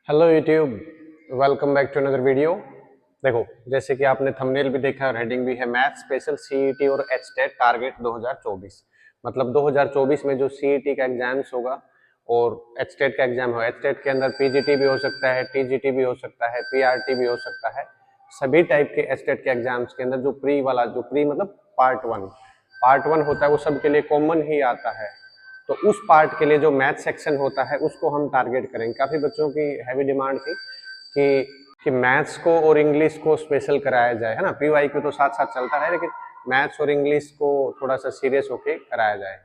Hello YouTube, welcome back to another video. देखो, जैसे कि आपने थंबनेल भी देखा और हेडिंग भी है, मैथ स्पेशल सीईटी और एचटेट टारगेट 2024। मतलब 2024 में जो सीईटी का एग्जाम्स होगा और एचटेट का एग्जाम होगा। एचटेट के अंदर पीजीटी भी हो सकता है, टीजीटी भी हो सकता है, पीआरटी भी हो सकता है। सभी टाइप के एचटेट के एग्जाम्स के अंदर जो प्री मतलब पार्ट वन होता है, वो सबके लिए कॉमन ही आता है। तो उस पार्ट के लिए जो मैथ सेक्शन होता है उसको हम टारगेट करेंगे। काफ़ी बच्चों की हैवी डिमांड थी कि मैथ्स को और इंग्लिश को स्पेशल कराया जाए, है ना। पीवाईक्यू तो साथ साथ चलता रहे, लेकिन मैथ्स और इंग्लिश को थोड़ा सा सीरियस होके कराया जाए।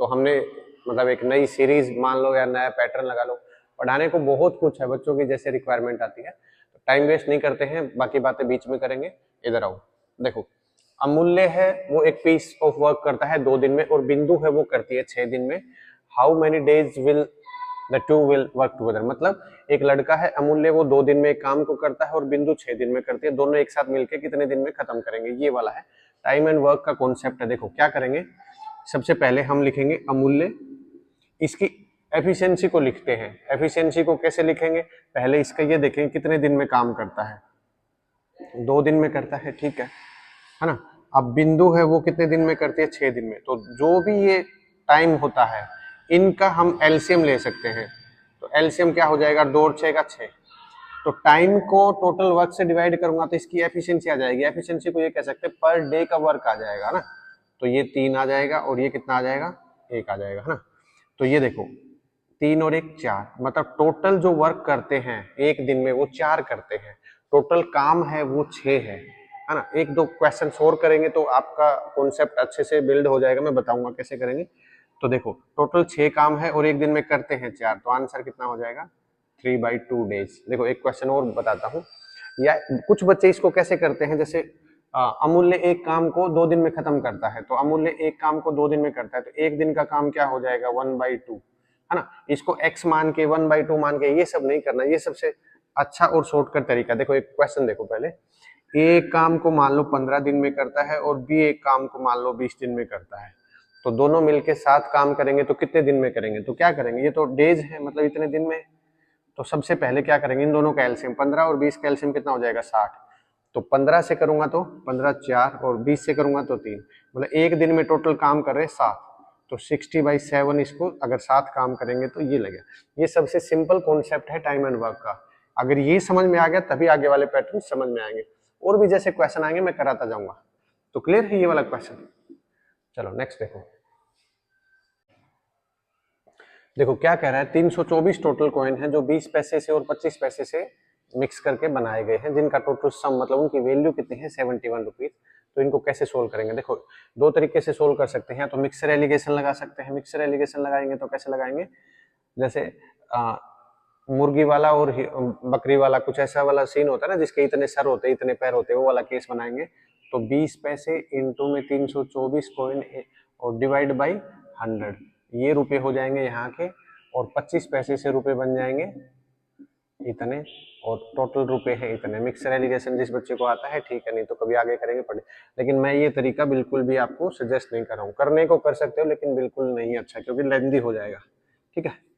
तो हमने मतलब एक नई सीरीज मान लो या नया पैटर्न लगा लो। पढ़ाने को बहुत कुछ है, बच्चों की जैसे रिक्वायरमेंट आती है। तो टाइम वेस्ट नहीं करते हैं, बाकी बातें बीच में करेंगे। इधर आओ, देखो। अमूल्य है वो एक पीस ऑफ वर्क करता है 2 दिन में, और बिंदु है वो करती है 6 दिन में। How many days will the two will work together. मतलब एक लड़का है अमूल्य, वो 2 दिन में एक काम को करता है और बिंदु 6 दिन में करती है। दोनों एक साथ मिलकर कितने दिन में खत्म करेंगे, ये वाला है टाइम एंड वर्क का कॉन्सेप्ट है। देखो क्या करेंगे, सबसे पहले हम लिखेंगे अमूल्य, इसकी एफिशिएंसी को लिखते हैं। एफिशिएंसी को कैसे लिखेंगे, पहले इसका ये देखेंगे कितने दिन में काम करता है। 2 दिन में करता है, ठीक है ना। अब बिंदु है वो कितने दिन में करती है, 6 दिन में। तो जो भी ये टाइम होता है, इनका हम एलसीएम ले सकते हैं। तो एलसीएम क्या हो जाएगा, 2 और 6 का 6। तो टाइम को टोटल वर्क से डिवाइड करूंगा तो इसकी एफिशिएंसी आ जाएगी। एफिशिएंसी को ये कह सकते हैं पर डे का वर्क आ जाएगा ना। तो ये 3 आ जाएगा और ये कितना आ जाएगा, 1 आ जाएगा, है ना। तो ये देखो, 3 और 1 4, मतलब टोटल जो वर्क करते हैं एक दिन में वो 4 करते हैं। टोटल काम है वो 6 है ना। एक दो क्वेश्चन और करेंगे तो आपका कॉन्सेप्ट अच्छे से बिल्ड हो जाएगा, मैं बताऊंगा कैसे करेंगे। तो देखो, टोटल 6 काम है और एक दिन में करते हैं 4, तो आंसर कितना हो जाएगा, 3/2 डेज। देखो एक क्वेश्चन और बताता हूँ। या कुछ बच्चे इसको कैसे करते हैं, जैसे अमूल्य एक काम को 2 दिन में खत्म करता है, तो अमूल्य एक काम को 2 दिन में करता है, तो एक दिन का काम क्या हो जाएगा, 1/2, है ना। इसको x मान के 1/2 मान के ये सब नहीं करना, ये सबसे अच्छा और शॉर्टकट तरीका। देखो एक क्वेश्चन देखो, पहले एक काम को मान लो 15 दिन में करता है और बी एक काम को मान लो 20 दिन में करता है। तो दोनों मिलके 7 काम करेंगे तो कितने दिन में करेंगे, तो क्या करेंगे, ये तो डेज है, मतलब इतने दिन में। तो सबसे पहले क्या करेंगे, इन दोनों का एलसीएम 15 और 20 का एलसीएम कितना हो जाएगा, 60। तो 15 से करूंगा तो 15 4, और 20 से करूंगा तो 3, मतलब एक दिन में टोटल काम कर रहे हैं 7। तो 60/7, इसको अगर 7 काम करेंगे तो ये लगेगा। ये सबसे सिंपल कॉन्सेप्ट है टाइम एंड वर्क का। अगर ये समझ में आ गया तभी आगे वाले पैटर्न समझ में आएंगे। और भी जैसे क्वेश्चन आएंगे मैं कराता जाऊंगा। तो क्लियर है ये वाला क्वेश्चन। चलो नेक्स्ट देखो। देखो क्या कह रहा है, 324 टोटल कॉइन है जो 20 पैसे से और 25 पैसे से मिक्स करके बनाए गए हैं, जिनका टोटल सम मतलब उनकी वैल्यू कितनी है, 71 रुपीज। तो इनको कैसे सोल्व करेंगे, देखो दो तरीके से सोल्व कर सकते हैं। तो मिक्सर एलिगेशन लगा सकते हैं। मिक्सर एलिगेशन लगाएंगे तो कैसे लगाएंगे, जैसे मुर्गी वाला और बकरी वाला, कुछ ऐसा वाला सीन होता है ना, जिसके इतने सर होते इतने पैर होते, वो वाला केस बनाएंगे। तो 20 पैसे इंटू में 324 कॉइन और डिवाइड बाई 100, ये रुपए हो जाएंगे यहाँ के। और 25 पैसे से रुपए बन जाएंगे इतने, और टोटल रुपए है इतने। मिक्सर एलिगेशन जिस बच्चे को आता है ठीक है, नहीं तो कभी आगे करेंगे पढ़े। लेकिन मैं ये तरीका बिल्कुल भी आपको सजेस्ट नहीं कर रहा हूँ। करने को कर सकते हो लेकिन बिल्कुल नहीं अच्छा, क्योंकि लेंदी हो जाएगा। ठीक है,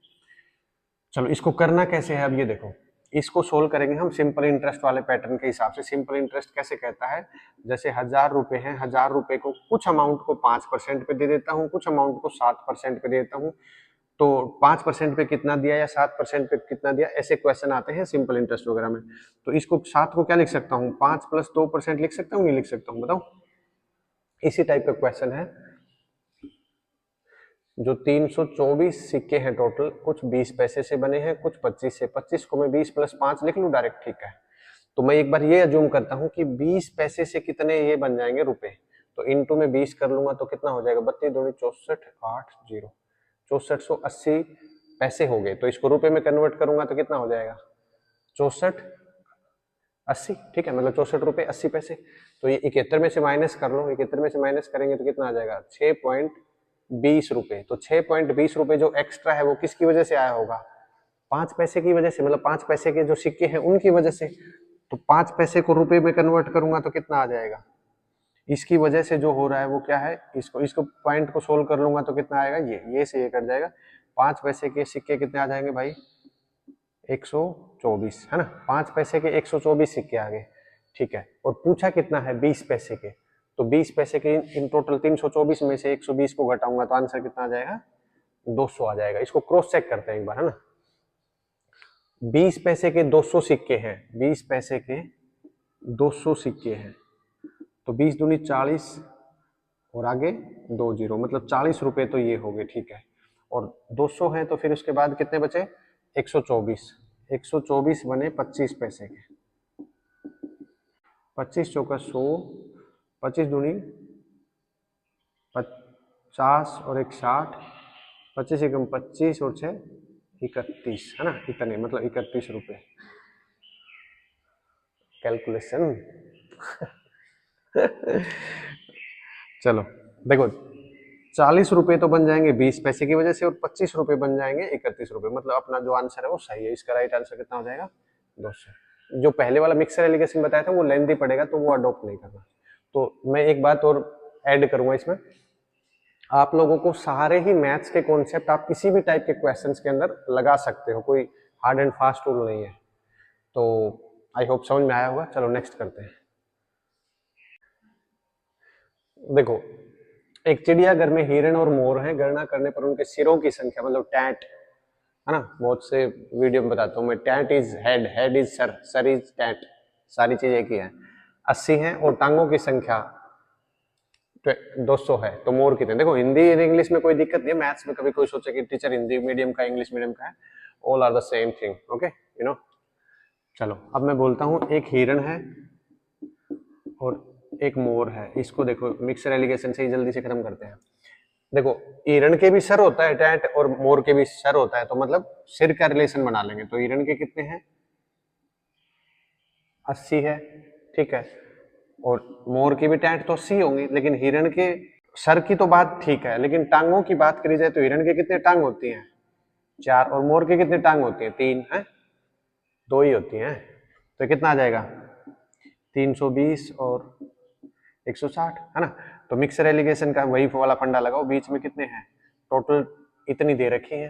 चलो इसको करना कैसे है अब ये देखो। इसको सोल्व करेंगे हम सिंपल इंटरेस्ट वाले पैटर्न के हिसाब से। सिंपल इंटरेस्ट कैसे कहता है, जैसे 1000 रुपए हैं, 1000 रुपए को कुछ अमाउंट को 5% पे दे देता हूँ, कुछ अमाउंट को 7% पे दे देता हूँ। तो 5% पे कितना दिया या 7% पे कितना दिया, ऐसे क्वेश्चन आते हैं सिंपल इंटरेस्ट वगैरह में। तो इसको 7 को क्या लिख सकता हूँ, 5 + 2% लिख सकता हूँ, नहीं लिख सकता हूँ, बताओ। इसी टाइप का क्वेश्चन है। जो 324 सिक्के हैं टोटल, कुछ 20 पैसे से बने हैं, कुछ 25 से। 25 को मैं 20 + 5 लिख लूं डायरेक्ट, ठीक है। तो मैं एक बार ये अज्यूम करता हूं कि 20 पैसे से कितने ये बन जाएंगे रुपए। तो इनटू में 20 कर लूंगा तो कितना हो जाएगा, 32 दूनी 64, 8 0, 6480 पैसे हो गए। तो इसको रुपए में कन्वर्ट करूंगा तो कितना हो जाएगा, 6480, ठीक है, मतलब 64 रुपए 80 पैसे। तो ये 71 में से माइनस कर लो, 71 में से माइनस करेंगे तो कितना आ जाएगा, 6.20 रुपए। तो 6.20 रुपए जो एक्स्ट्रा है वो किसकी वजह से आया होगा, 5 पैसे की वजह से, मतलब 5 पैसे के जो सिक्के हैं उनकी वजह से। तो 5 पैसे को रुपए में कन्वर्ट करूंगा तो कितना आ जाएगा, इसकी वजह से जो हो रहा है वो क्या है, इसको इसको पॉइंट को सोल्व कर लूंगा तो कितना आएगा, ये से ये कट जाएगा। 5 पैसे के सिक्के कितने आ जाएंगे भाई, 124 है ना, 5 पैसे के 124 सिक्के आ गए, ठीक है। और पूछा कितना है, 20 पैसे के, तो 20 पैसे के इन टोटल 324 में से 120 को घटाऊंगा तो आंसर कितना आ जाएगा, 200 आ जाएगा। इसको क्रॉस चेक करते हैं एक बार, है ना। 20 पैसे के 200 सिक्के हैं, 20 पैसे के 200 सिक्के हैं, तो 20 दूनी 40 और आगे 2 जीरो, मतलब 40 रुपए तो ये हो गए, ठीक है। और 200 है तो फिर उसके बाद कितने बचे, 124, 124 बने 25 पैसे के, 25 चौका 100, 25 दूनी 50 और 1 60, 25 एकम 25 और 6 31, है ना, इतने मतलब 31 रुपए। कैलकुलेशन चलो देखो, 40 रुपए तो बन जाएंगे 20 पैसे की वजह से और 25 रुपए बन जाएंगे 31 रुपए, मतलब अपना जो आंसर है वो सही है। इसका राइट आंसर कितना हो जाएगा, 200। जो पहले वाला मिक्सर एलिगेशन बताया था वो लेंथी पड़ेगा, तो वो अडॉप्ट नहीं करना। तो मैं एक बात और ऐड करूंगा इसमें, आप लोगों को सारे ही मैथ्स के कॉन्सेप्ट आप किसी भी टाइप के क्वेश्चंस के अंदर लगा सकते हो, कोई हार्ड एंड फास्ट रूल नहीं है। तो आई होप समझ में आया होगा। चलो नेक्स्ट करते हैं। देखो, एक चिड़ियाघर में हिरण और मोर हैं, गणना करने पर उनके सिरों की संख्या, मतलब टैट, है ना, बहुत से वीडियो में बताता हूँ मैं, tat is head, head is sir, sir is tat, सारी चीज एक ही है, 80 है। और टांगों की संख्या 200 है, तो मोर कितने। देखो हिंदी और इंग्लिश में कोई दिक्कत नहीं है, मैथ्स में कभी कोई सोचे कि टीचर हिंदी मीडियम का इंग्लिश मीडियम का है, all are the same thing, okay you know. चलो अब मैं बोलता हूँ, एक हिरण है और एक मोर है। इसको देखो मिक्सर एलिगेशन से ही जल्दी से खत्म करते हैं। देखो हिरण के भी सर होता है टैट और मोर के भी सर होता है, तो मतलब सिर का रिलेशन बना लेंगे। तो हिरण के कितने हैं, 80 है, ठीक है। और मोर की भी टैट तो 80 होंगी, लेकिन हिरण के सर की तो बात ठीक है, लेकिन टांगों की बात करी जाए तो हिरण के कितने टांग होती हैं, 4, और मोर के कितने टांग होती हैं, 3 है, 2 ही होती हैं। तो कितना आ जाएगा, 320 और 160, है ना। तो मिक्सर एलिगेशन का वही वाला फंडा लगाओ, बीच में कितने हैं, टोटल इतनी दे रखी है।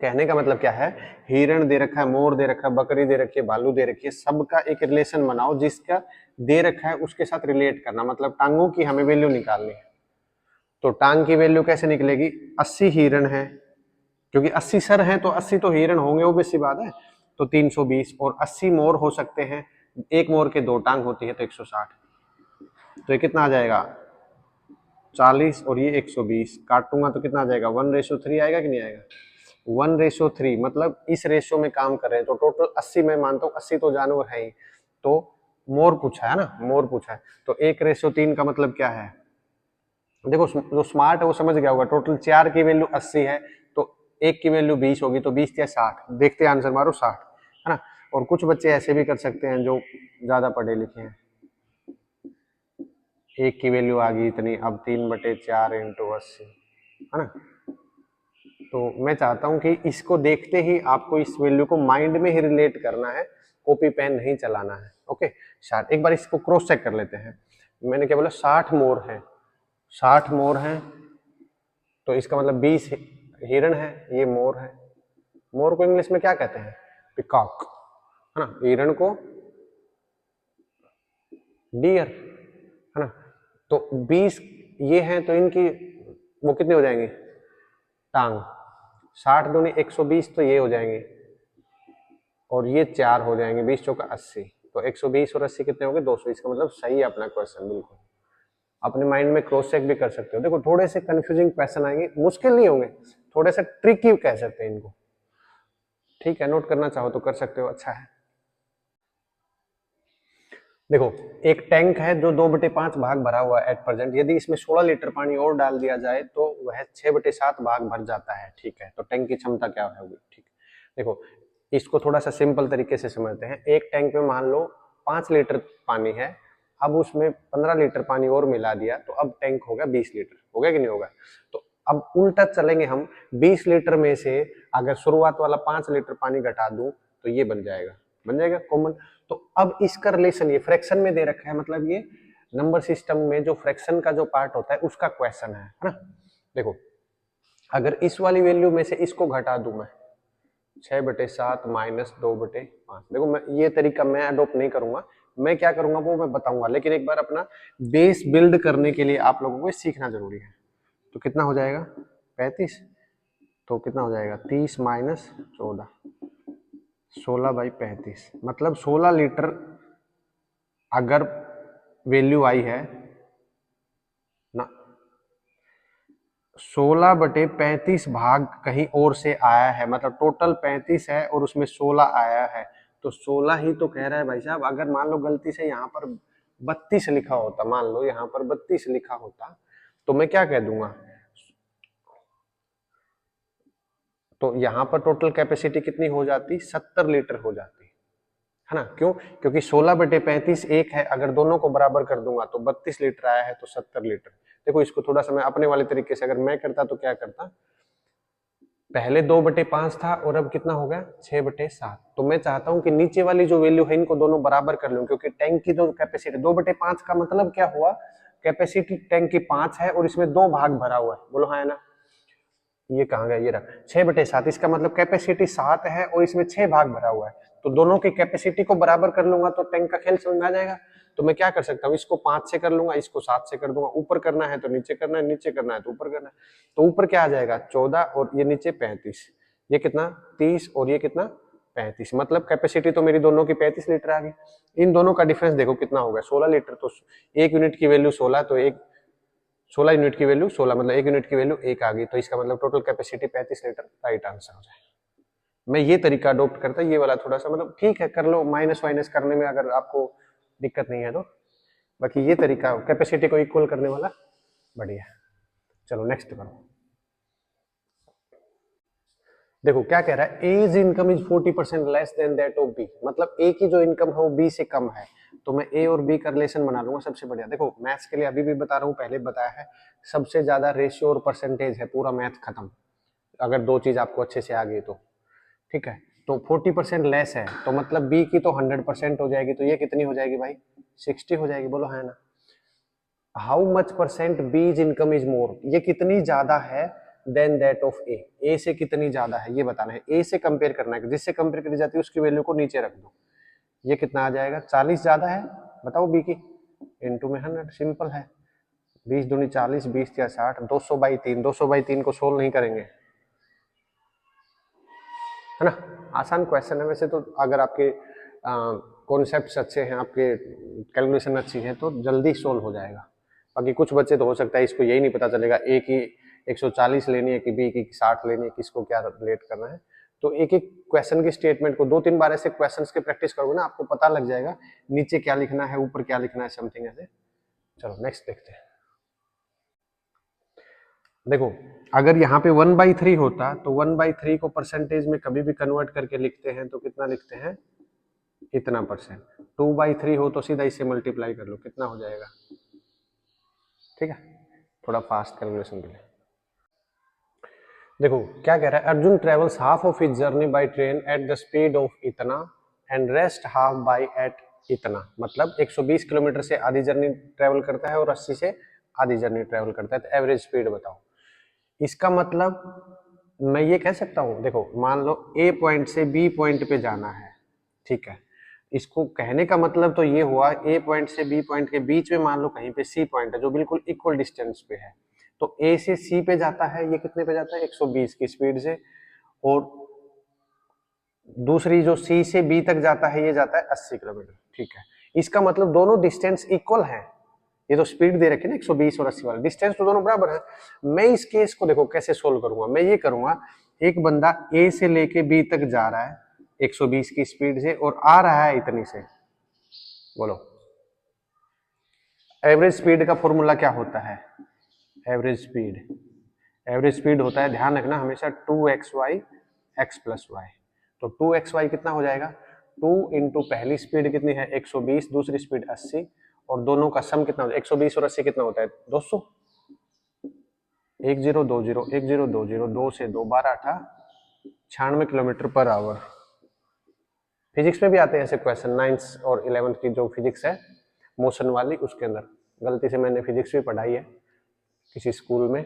कहने का मतलब क्या है, हिरण दे रखा है, मोर दे रखा है, बकरी दे रखी है, भालू दे रखी है, सबका एक रिलेशन बनाओ, जिसका दे रखा है उसके साथ रिलेट करना, मतलब टांगों की हमें वैल्यू निकालनी है। तो टांग की वैल्यू कैसे निकलेगी, 80 हिरण है, क्योंकि 80 सर हैं तो 80 तो हिरण होंगे, वो बेसी बात है। तो 320, और 80 मोर हो सकते हैं, एक मोर के 2 टांग होती है, तो 160। तो ये कितना आ जाएगा, 40 और ये 120, काटूंगा तो कितना आ जाएगा, 1:3 आएगा कि नहीं आएगा, 1:3, मतलब इस रेशियो में काम कर रहे हैं। तो टोटल 80 मैं मानता हूँ, 80 तो जानवर है ही। तो मोर पूछा है ना, मोर पूछा है, तो 1:3 का मतलब क्या है। देखो जो स्मार्ट है वो समझ गया होगा, टोटल 4 की वैल्यू 80 है, तो 1 की वैल्यू 20 होगी, तो 20 या 60, देखते हैं आंसर मारो 60, है ना। और कुछ बच्चे ऐसे भी कर सकते हैं जो ज्यादा पढ़े लिखे हैं, 1 की वैल्यू आ गई इतनी, अब 3/4 इंटू 80, है ना। तो मैं चाहता हूं कि इसको देखते ही आपको इस वैल्यू को माइंड में ही रिलेट करना है, कॉपी पेन नहीं चलाना है, ओके। 60, एक बार इसको क्रॉस चेक कर लेते हैं। मैंने क्या बोला, 60 मोर है, 60 मोर है, तो इसका मतलब 20 हिरण है, ये मोर है। मोर को इंग्लिश में क्या कहते हैं, पिकॉक, है ना। हिरण को डियर, है ना। तो 20 ये हैं, तो इनकी वो कितने हो जाएंगे, टांग, 60 दूनी 120, तो ये हो जाएंगे, और ये 4 हो जाएंगे, 20 चौका 80, तो 120 और 80 कितने हो गए, 200। इसका मतलब सही है अपना क्वेश्चन, बिल्कुल। अपने माइंड में क्रॉस चेक भी कर सकते हो। देखो थोड़े से कंफ्यूजिंग क्वेश्चन आएंगे, मुश्किल नहीं होंगे, थोड़े से ट्रिकी कह सकते हैं इनको, ठीक है। नोट करना चाहो तो कर सकते हो, अच्छा है। देखो एक टैंक है जो 2/5 भाग भरा हुआ है एट प्रेजेंट, यदि इसमें 16 लीटर पानी और डाल दिया जाए तो वह 6/7 भाग भर जाता है, ठीक है। तो टैंक की क्षमता क्या होगी, ठीक है। देखो इसको थोड़ा सा सिंपल तरीके से समझते हैं। एक टैंक में मान लो 5 लीटर पानी है, अब उसमें 15 लीटर पानी और मिला दिया, तो अब टैंक हो गया 20 लीटर, हो गया कि नहीं होगा। तो अब उल्टा चलेंगे हम, 20 लीटर में से अगर शुरुआत वाला 5 लीटर पानी घटा दूं तो ये बन जाएगा कॉमन। तो अब इसका रिलेशन ये फ्रैक्शन में दे रखा है, मतलब ये नंबर सिस्टम में जो फ्रैक्शन का जो पार्ट होता है उसका क्वेश्चन है ना। देखो अगर इस वाली वैल्यू में से इसको घटा दूं मैं, 6/7 माइनस 2/5। देखो मैं ये तरीका मैं अडोप्ट नहीं करूंगा, मैं क्या करूंगा वो मैं बताऊंगा, लेकिन एक बार अपना बेस बिल्ड करने के लिए आप लोगों को सीखना जरूरी है। तो कितना हो जाएगा 35, तो कितना हो जाएगा 30 माइनस 14, 16/35, मतलब 16 लीटर अगर वैल्यू आई है ना, 16/35 भाग कहीं और से आया है, मतलब टोटल 35 है और उसमें 16 आया है, तो 16 ही तो कह रहा है भाई साहब। अगर मान लो गलती से यहाँ पर 32 लिखा होता, मान लो यहाँ पर 32 लिखा होता, तो मैं क्या कह दूंगा, तो यहाँ पर टोटल कैपेसिटी कितनी हो जाती, 70 लीटर हो जाती है ना। क्यों? क्योंकि 16/35 एक है, अगर दोनों को बराबर कर दूंगा तो 32 लीटर आया है, तो 70 लीटर। देखो इसको थोड़ा सा मैं अपने वाले तरीके से अगर मैं करता तो क्या करता, पहले 2/5 था और अब कितना हो गया 6/7। तो मैं चाहता हूं कि नीचे वाली जो वैल्यू है इनको दोनों बराबर कर लूं, क्योंकि टैंक की जो कैपेसिटी 2/5 का मतलब क्या हुआ, कैपेसिटी टैंक की 5 है और इसमें 2 भाग भरा हुआ है, बोलो हाँ है ना। ये कहाँ गया, ये रहा 6/7, इसका मतलब कैपेसिटी 7 है और इसमें 6 भाग भरा हुआ है, तो दोनों की कैपेसिटी को बराबर कर लूंगा तो टैंक का खेल समझ में आ जाएगा। तो मैं क्या कर सकता हूँ, इसको 5 से कर लूंगा, इसको 7 से कर दूंगा, ऊपर करना है तो नीचे करना है, नीचे करना है तो ऊपर करना है। तो ऊपर क्या आ जाएगा 14 और ये नीचे 35, ये कितना 30 और ये कितना 35, मतलब कैपेसिटी तो मेरी दोनों की 35 लीटर आ गई। इन दोनों का डिफरेंस देखो कितना होगा 16 लीटर, तो एक यूनिट की वैल्यू 16, तो एक 16 यूनिट की वैल्यू 16, मतलब एक यूनिट की वैल्यू एक आ गई, तो इसका मतलब total capacity 35 litre, right answer हो जाएगा। मैं ये तरीका अडॉप्ट करता, ये वाला थोड़ा सा मतलब ठीक है कर लो, माइनस वाइनस करने में अगर आपको दिक्कत नहीं है तो, बाकी ये तरीका कैपेसिटी को इक्वल करने वाला बढ़िया। चलो नेक्स्ट करो। देखो क्या कह रहा है, as income is 40% less than that of B, मतलब ए की जो इनकम है वो बी से कम है, तो मैं ए और बी का रिलेशन बना लूंगा सबसे बढ़िया। देखो मैथ्स के लिए अभी भी बता रहा हूँ, पहले बताया है, सबसे ज्यादा रेशियो और परसेंटेज है, पूरा मैथ खत्म अगर दो चीज आपको अच्छे से आ गई तो। ठीक है, तो 40% लेस है, तो मतलब बी की तो 100% हो जाएगी, तो ये कितनी हो जाएगी भाई 60 हो जाएगी, बोलो है ना। हाउ मच परसेंट बीज इनकम इज मोर, ये कितनी ज्यादा है देन दैट ऑफ ए, ए से कितनी ज्यादा है ये बताना है, ए से कंपेयर करना है, जिससे कंपेयर करी जाती है उसकी वैल्यू को नीचे रख दो। ये कितना आ जाएगा 40 ज्यादा है, बताओ बी की, इनटू में 100, सिंपल है, 20 दूनी 40, 20 या 60, 200/3, 200/3 को सोल्व नहीं करेंगे है ना। आसान क्वेश्चन है वैसे तो, अगर आपके कॉन्सेप्ट्स अच्छे हैं, आपके कैलकुलेशन अच्छी है तो जल्दी सोल्व हो जाएगा। बाकी कुछ बच्चे तो हो सकता है इसको यही नहीं पता चलेगा ए की 140 लेनी है कि बी की 60 लेनी है, किसको क्या रिलेट करना है। तो एक एक क्वेश्चन की स्टेटमेंट को 2-3 बार ऐसे क्वेश्चंस के प्रैक्टिस करोगे ना, आपको पता लग जाएगा नीचे क्या लिखना है ऊपर क्या लिखना है, समथिंग ऐसे। चलो नेक्स्ट देखते हैं। देखो अगर यहाँ पे 1/3 होता तो 1/3 को परसेंटेज में कभी भी कन्वर्ट करके लिखते हैं तो कितना लिखते हैं, इतना परसेंट। 2/3 हो तो सीधा इससे मल्टीप्लाई कर लो, कितना हो जाएगा। ठीक है, थोड़ा फास्ट कैलकुलेशन के लिए। देखो क्या कह रहा है, Arjun travels half of his journey by train at the speed of इतना and rest half by at इतना, मतलब 120 किलोमीटर से आधी जर्नी ट्रेवल करता है और 80 से आधी जर्नी ट्रेवल करता है, तो एवरेज स्पीड बताओ। इसका मतलब मैं ये कह सकता हूं, देखो मान लो ए पॉइंट से बी पॉइंट पे जाना है, ठीक है, इसको कहने का मतलब तो ये हुआ ए पॉइंट से बी पॉइंट के बीच में मान लो कहीं पे सी पॉइंट है जो बिल्कुल इक्वल डिस्टेंस पे है, तो ए से सी पे जाता है, ये कितने पे जाता है 120 की स्पीड से, और दूसरी जो सी से बी तक जाता है ये जाता है 80 किलोमीटर। ठीक है, इसका मतलब दोनों डिस्टेंस इक्वल है, ये तो स्पीड दे रखी है ना 120 और 80 वाला, डिस्टेंस तो दोनों बराबर है। मैं इस केस को देखो कैसे सोल्व करूंगा, मैं ये करूंगा, एक बंदा ए से लेके बी तक जा रहा है 120 की स्पीड से और आ रहा है इतनी से, बोलो एवरेज स्पीड का फॉर्मूला क्या होता है, एवरेज स्पीड होता है, ध्यान रखना हमेशा 2xy x+y, तो 2xy कितना हो जाएगा, 2 इंटू पहली स्पीड कितनी है 120, दूसरी स्पीड 80, और दोनों का सम कितना होता है 120 और 80 कितना होता है 200, 1020 1020, 2 से 2 12 8 96 किलोमीटर पर आवर। फिजिक्स में भी आते हैं ऐसे क्वेश्चन, 9th और 11th की जो फिजिक्स है मोशन वाली, उसके अंदर गलती से मैंने फिजिक्स भी पढ़ाई है किसी स्कूल में,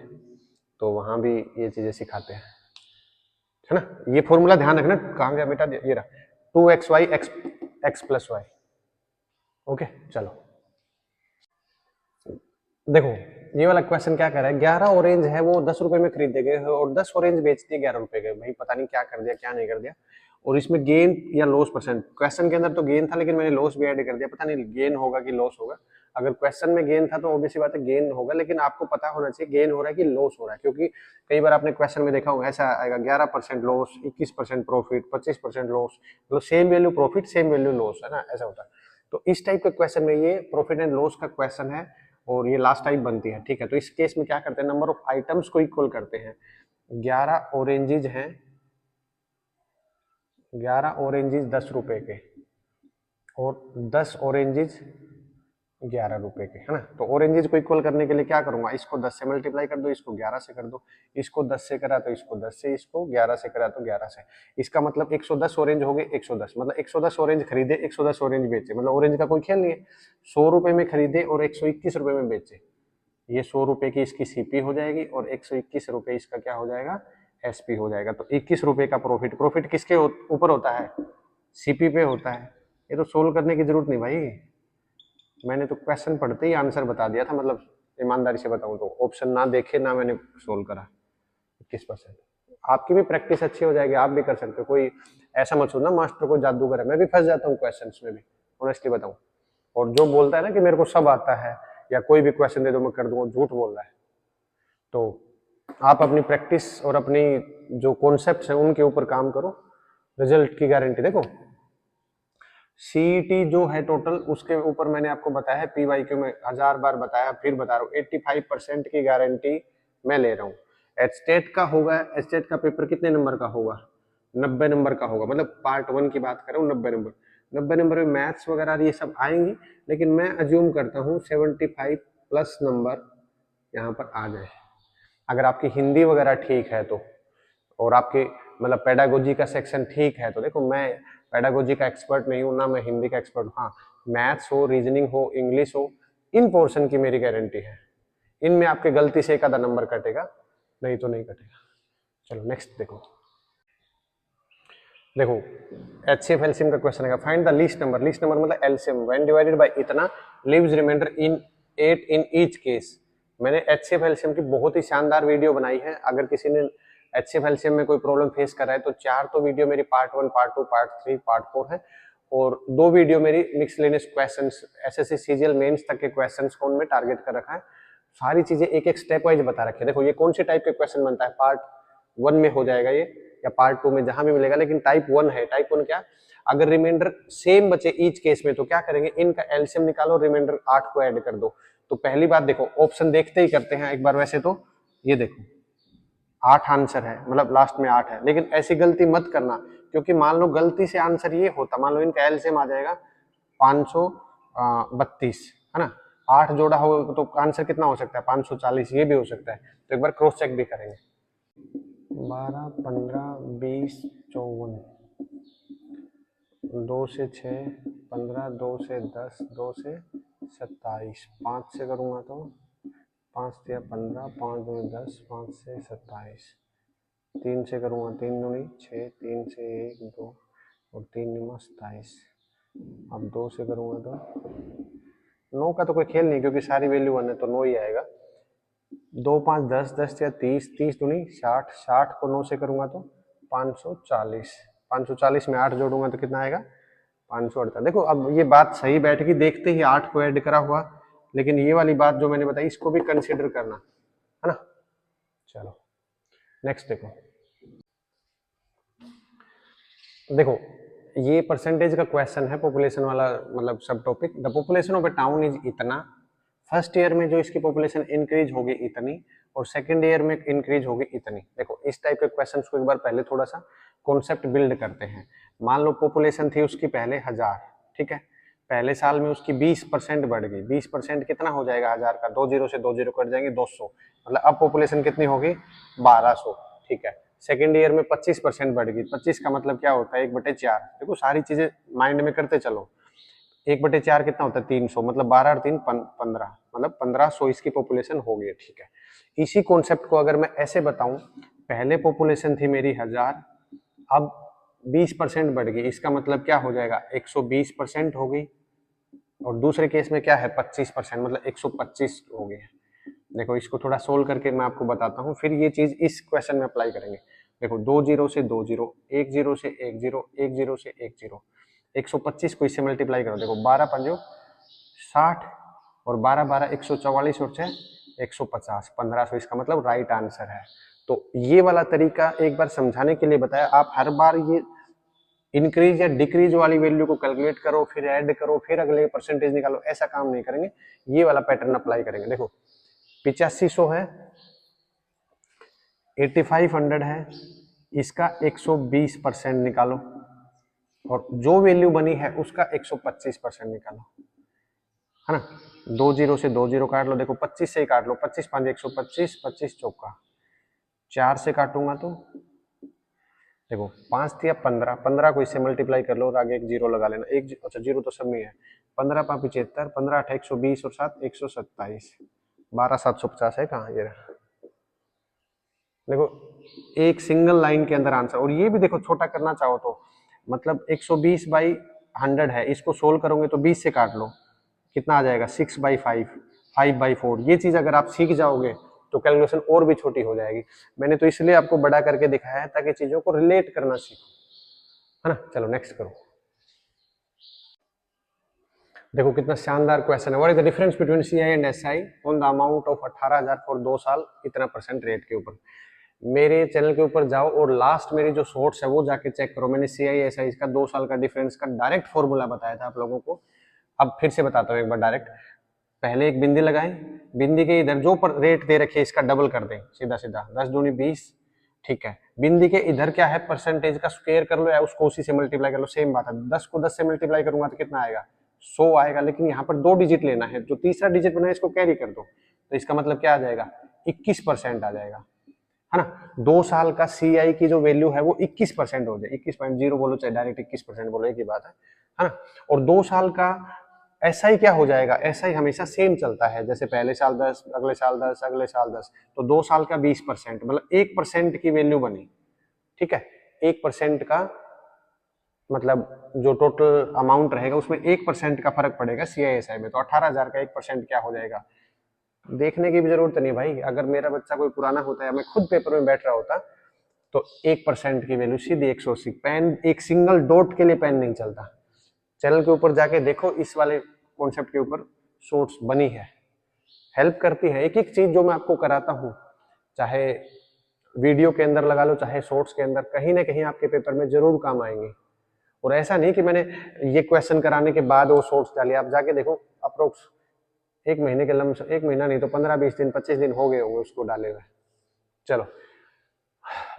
तो वहाँ भी ये चीज़ें सिखाते हैं। है ना। ये फॉर्मूला ध्यान रखना, कहाँ गया बेटा, ये रहा 2xy x plus Y. Okay चलो देखो, ये वाला क्वेश्चन क्या कर रहा है, 11 ऑरेंज है वो 10 रुपए में खरीदे गए और 10 ऑरेंज बेच दिए 11 रुपए के। भाई पता नहीं क्या कर दिया क्या नहीं कर दिया। और इसमें गेन या लॉस परसेंट, क्वेश्चन के अंदर तो गेन था लेकिन मैंने लॉस भी ऐड कर दिया, पता नहीं गेन होगा कि लॉस होगा। अगर क्वेश्चन में गेन था तो ऑब्वियसली बात है गेन होगा, लेकिन आपको पता होना चाहिए गेन हो रहा है कि लॉस हो रहा है, क्योंकि कई बार आपने क्वेश्चन में देखा होगा ऐसा आएगा 11% लॉस, 21% प्रॉफिट, 25% लॉस, तो same value profit same value loss, है ना, ऐसा होता है। तो इस टाइप के क्वेश्चन में ये प्रॉफिट एंड लॉस का क्वेश्चन है और ये लास्ट टाइप बनती है, ठीक है। तो इस केस में क्या करते हैं, नंबर ऑफ आइटम्स को इक्वल करते हैं। 11 ऑरेंजेज हैं, 11 ऑरेंजेज 10 रुपए के और 10 ऑरेंजेज 11 रुपए के, है ना। तो ऑरेंजेज को इक्वल करने के लिए क्या करूंगा, इसको 10 से मल्टीप्लाई कर दो, इसको 11 से कर दो, इसको 10 से करा तो इसको 10 से, इसको 11 से करा तो 11 से। इसका मतलब 110 ऑरेंज हो गए, 110 मतलब 110 ऑरेंज खरीदे, 110 ऑरेंज बेचे, मतलब ऑरेंज का कोई खेल नहीं है। 100 रुपए में खरीदे और 121 रुपए में बेचे, ये 100 रुपए की इसकी सीपी हो जाएगी और 121 रुपए इसका क्या हो जाएगा, एसपी हो जाएगा। तो 21 रुपए का प्रॉफिट, प्रॉफिट किसके ऊपर होता है, सीपी पे होता है। ये तो सोल्व करने की जरूरत नहीं भाई, मैंने तो क्वेश्चन पढ़ते ही आंसर बता दिया था, मतलब ईमानदारी से बताऊं तो ऑप्शन ना देखे ना मैंने सोल्व करा। 21%, आपकी भी प्रैक्टिस अच्छी हो जाएगी, आप भी कर सकते हो। कोई ऐसा मत सोचना मास्टर को जादूगर है, मैं भी फंस जाता हूँ क्वेश्चन में भी, ऑनेस्टली बताऊं। और जो बोलता है ना कि मेरे को सब आता है या कोई भी क्वेश्चन दे दो मैं कर दूंगा, झूठ बोल रहा है। तो आप अपनी प्रैक्टिस और अपनी जो कॉन्सेप्ट्स हैं उनके ऊपर काम करो, रिजल्ट की गारंटी। देखो सीईटी जो है टोटल, उसके ऊपर मैंने आपको बताया है, पीवाईक्यू में 1000 बार बताया, फिर बता रहा हूँ 85% की गारंटी मैं ले रहा हूँ। एचटेट का होगा, एचटेट का पेपर कितने नंबर का होगा, 90 नंबर का होगा, मतलब पार्ट 1 की बात कर रहा हूँ, 90 नंबर। 90 नंबर में मैथ्स वगैरह ये सब आएंगी, लेकिन मैं अज्यूम करता हूँ 75 प्लस नंबर यहाँ पर आ जाए, अगर आपकी हिंदी वगैरह ठीक है तो, और आपके मतलब पेडागोजी का सेक्शन ठीक है तो। देखो मैं पेडागोजी का एक्सपर्ट नहीं हूँ ना, मैं हिंदी का एक्सपर्ट हूँ। हाँ मैथ्स हो, रीजनिंग हो, इंग्लिश हो, इन पोर्शन की मेरी गारंटी है, इनमें आपके गलती से एक आधा नंबर कटेगा, नहीं तो नहीं कटेगा। चलो नेक्स्ट देखो, देखो एचसीएफ एलसीएम का क्वेश्चन है, find the least number, least number मतलब एलसीएम व्हेन डिवाइडेड बाय इतना, leaves reminder in 8 in each case. मैंने एचसीएफ एलसीएम की बहुत ही शानदार वीडियो बनाई है, अगर किसी ने एचसीएफ एलसीएम में कोई प्रॉब्लम फेस कर रहा है तो 4 तो वीडियो मेरी पार्ट 1, पार्ट 2, पार्ट 3, पार्ट 4 है, और 2 वीडियो मेरी मिक्सलेनियस क्वेश्चंस, एसएससी सीजीएल मेंस तक के क्वेश्चंस को उनमें टारगेट कर रखा है। सारी चीजें एक एक स्टेप वाइज बता रखी है। देखो ये कौन से टाइप के क्वेश्चन बनता है, पार्ट 1 में हो जाएगा ये, या पार्ट 2 में जहां भी मिलेगा, लेकिन टाइप 1 है। टाइप 1 क्या, अगर रिमाइंडर सेम बचे ईच केस में तो क्या करेंगे, इनका एलसीएम निकालो, रिमाइंडर 8 को ऐड कर दो। तो पहली बात देखो, ऑप्शन देखते ही करते हैं एक बार, वैसे तो ये देखो 8 आंसर है, मतलब लास्ट में 8 है, लेकिन ऐसी गलती मत करना, क्योंकि मान लो गलती से आंसर ये होता, मान लो इनका एलसीएम आ जाएगा 532, है ना, 8 जोड़ा हो तो आंसर कितना हो सकता है, 540, ये भी हो सकता है। तो एक बार क्रॉस चेक भी करेंगे। 12, 15, 20, 54, 2 से 6, 15, 2 से 10, 2 से 27, 5 से करूँगा तो 5 या 15, 5 दूनी 10, 5 से 27, 3 से करूँगा 3 दूनी 6, 3 से 1, 2 और 3 निमा 27। अब 2 से करूँगा तो 9 का तो कोई खेल नहीं, क्योंकि सारी वैल्यू 1 है तो 9 ही आएगा। 2, 5, 10, 10 या 30, 30 दूनी 60, 60 को 9 से करूँगा तो 540, 540 में 8 जोड़ूंगा तो कितना आएगा, 548। देखो अब ये बात सही बैठ गई, देखते ही 8 को ऐड करा हुआ, लेकिन ये वाली बात जो मैंने बताई इसको भी कंसिडर करना, है ना। चलो नेक्स्ट देखो, देखो ये परसेंटेज का क्वेश्चन है, पॉपुलेशन वाला, मतलब सब topic. The population of A town is इतना, फर्स्ट ईयर में जो इसकी पॉपुलेशन इंक्रीज होगी इतनी, और सेकंड ईयर में इंक्रीज होगी इतनी। देखो इस टाइप के क्वेश्चन को एक बार पहले थोड़ा सा कॉन्सेप्ट बिल्ड करते हैं। मान लो पॉपुलेशन थी उसकी पहले 1000, ठीक है, पहले साल में उसकी 20% बढ़ गई, 20% कितना हो जाएगा 1000 का, 2 जीरो से 2 जीरो कट जाएंगे, 200, मतलब अब पॉपुलेशन कितनी होगी 1200, ठीक है। सेकेंड ईयर में 25% बढ़ गई, 25 का मतलब क्या होता है 1/4। देखो सारी चीजें माइंड में करते चलो, 1/4 कितना होता है 300, मतलब 12 और 3 15, मतलब 1500 इसकी पॉपुलेशन हो गई, ठीक है। इसी कॉन्सेप्ट को अगर मैं ऐसे बताऊं, पहले पॉपुलेशन थी मेरी 1000, अब 20% बढ़ गई, इसका मतलब क्या हो जाएगा 120% हो गई, और दूसरे केस में क्या है 25%, मतलब 125 हो गई है। देखो इसको थोड़ा सोल्व करके मैं आपको बताता हूँ, फिर ये चीज इस क्वेश्चन में अप्लाई करेंगे। देखो 2 जीरो से 2 जीरो, 1 जीरो से 1 जीरो, 1 जीरो से 1 जीरो, 125 को इससे मल्टीप्लाई करो। देखो 12 पंजो 60 और 12 12 144 और 6 150, 1500, इसका मतलब राइट आंसर है। तो ये वाला तरीका एक बार समझाने के लिए बताया, आप हर बार ये इंक्रीज या डिक्रीज वाली वैल्यू को कैलकुलेट करो, फिर ऐड करो, फिर अगले परसेंटेज निकालो, ऐसा काम नहीं करेंगे। ये वाला पैटर्न अप्लाई करेंगे। देखो 8500 है, 8500 है, इसका 120% निकालो, और जो वैल्यू बनी है उसका 125% निकालो, है ना। 2 जीरो से 2 जीरो काट लो, देखो 25 से ही काट लो, 25 5 125, 25 चौका 4 से काटूंगा तो देखो 5 थी, अब 15, 15 को इससे मल्टीप्लाई कर लो और आगे एक जीरो लगा लेना, एक अच्छा जीरो तो सब में है। 15 5 75, 15 8 120 और 7 127, 12 750 है कहाँ ये रहा। देखो एक सिंगल लाइन के अंदर आंसर, और ये भी देखो छोटा करना चाहो तो मतलब 120 बाई 100 है, इसको सोल्व करोगे तो 20 से काट लो, कितना आ जाएगा 6 बाई 5, 5 बाई 4। ये चीज अगर आप सीख जाओगे तो कैलकुलेशन और भी छोटी हो जाएगी। मैंने तो इसलिए आपको बड़ा करके दिखाया है ताकि चीजों को रिलेट करना सीखो, है ना। चलो नेक्स्ट करो। देखो कितना शानदार क्वेश्चन है। What is the difference between CI and SI on the amount of 18,000 for 2 साल इतना परसेंट रेट के ऊपर। मेरे चैनल के ऊपर जाओ और लास्ट मेरी जो शॉर्ट्स है वो जाके चेक करो, मैंने सीआई एसआई का 2 साल का डिफरेंस का डायरेक्ट फॉर्मूला बताया था आप लोगों को। अब फिर से बताता हूँ एक बार डायरेक्ट। पहले एक बिंदी लगाएं, बिंदी के इधर जो पर रेट दे रखे इसका डबल कर दें, सीधा सीधा 10 दूनी 20, ठीक है। बिंदी के इधर क्या है परसेंटेज का स्क्वायर कर लो या उसको उसी से मल्टीप्लाई कर लो, सेम बात है। 10 को 10 से मल्टीप्लाई करूंगा तो कितना आएगा 100 आएगा, लेकिन यहाँ पर 2 डिजिट लेना है, जो तीसरा डिजिट बना है इसको कैरी कर दो, तो इसका मतलब क्या आ जाएगा 21% आ जाएगा, है ना। 2 साल का सीआई की जो वैल्यू है वो 21% हो जाए, 21.0 बोलो चाहे डायरेक्ट 21% बोलो, एक ही बात है ना। और 2 साल का एसआई क्या हो जाएगा, एसआई हमेशा सेम चलता है, जैसे पहले साल 10, अगले साल 10, अगले साल 10, तो 2 साल का 20%, मतलब 1% की वैल्यू बनी, ठीक है। 1% का मतलब जो टोटल अमाउंट रहेगा उसमें 1% का फर्क पड़ेगा सीआईएसआई में, तो 18,000 का 1% क्या हो जाएगा। देखने की भी जरूरत नहीं भाई, अगर मेरा बच्चा कोई पुराना होता है, मैं खुद पेपर में बैठ रहा होता तो 1% की वैल्यू सीधी 180। पेन एक सिंगल डॉट के लिए पेन नहीं चलता। चैनल के ऊपर जाके देखो, इस वाले कॉन्सेप्ट के ऊपर शॉर्ट्स बनी है, हेल्प करती है। एक एक चीज जो मैं आपको कराता हूँ, चाहे वीडियो के अंदर लगा लो चाहे शॉर्ट्स के अंदर, कहीं ना कहीं आपके पेपर में जरूर काम आएंगे। और ऐसा नहीं कि मैंने ये क्वेश्चन कराने के बाद वो शॉर्ट्स डाली, आप जाके देखो अप्रोक्स 1 महीने के लमसम, 1 महीना नहीं तो 15-20 दिन 25 दिन हो गए होंगे उसको डाले हुए। चलो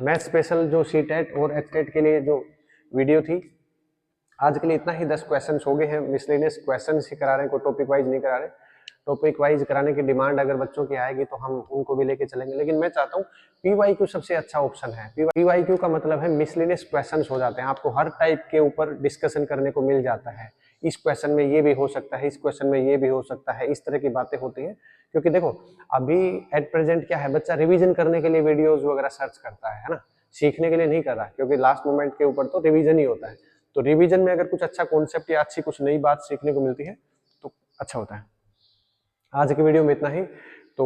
मैथ स्पेशल जो सीटेट और एचटेट के लिए जो वीडियो थी, आज के लिए इतना ही। 10 क्वेश्चन हो गए हैं, मिसलेनियस क्वेश्चन ही करा रहे हैं, कोई टॉपिक वाइज नहीं करा रहे। टॉपिक वाइज कराने की डिमांड अगर बच्चों की आएगी तो हम उनको भी लेके चलेंगे, लेकिन मैं चाहता हूँ पीवाईक्यू सबसे अच्छा ऑप्शन है। पीवाईक्यू का मतलब है मिसलेनियस क्वेश्चन हो जाते हैं, आपको हर टाइप के ऊपर डिस्कशन करने को मिल जाता है। इस क्वेश्चन में ये भी हो सकता है, इस क्वेश्चन में ये भी हो सकता है, इस तरह की बातें होती हैं। क्योंकि देखो अभी एट प्रेजेंट क्या है, बच्चा रिवीजन करने के लिए वीडियोज वगैरह सर्च करता है ना, सीखने के लिए नहीं कर रहा, क्योंकि लास्ट मोमेंट के ऊपर तो रिवीजन ही होता है। तो रिवीजन में अगर कुछ अच्छा कॉन्सेप्ट या अच्छी कुछ नई बात सीखने को मिलती है तो अच्छा होता है। आज की वीडियो में इतना ही। तो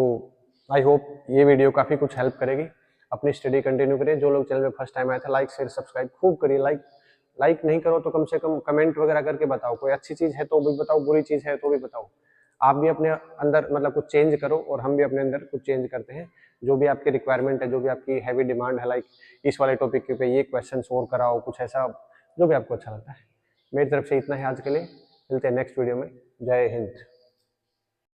आई होप ये वीडियो काफ़ी कुछ हेल्प करेगी। अपनी स्टडी कंटिन्यू करिए। जो लोग चैनल में फर्स्ट टाइम आए थे, लाइक शेयर सब्सक्राइब खूब करिए। लाइक नहीं करो तो कम से कम कमेंट वगैरह करके बताओ, कोई अच्छी चीज़ है तो भी बताओ, बुरी चीज़ है तो भी बताओ। आप भी अपने अंदर मतलब कुछ चेंज करो और हम भी अपने अंदर कुछ चेंज करते हैं। जो भी आपकी रिक्वायरमेंट है, जो भी आपकी हैवी डिमांड है, लाइक इस वाले टॉपिक के पे ये क्वेश्चन और कराओ, कुछ ऐसा जो भी आपको अच्छा लगता है। मेरी तरफ से इतना है आज के लिए, मिलते हैं नेक्स्ट वीडियो में। जय हिंद।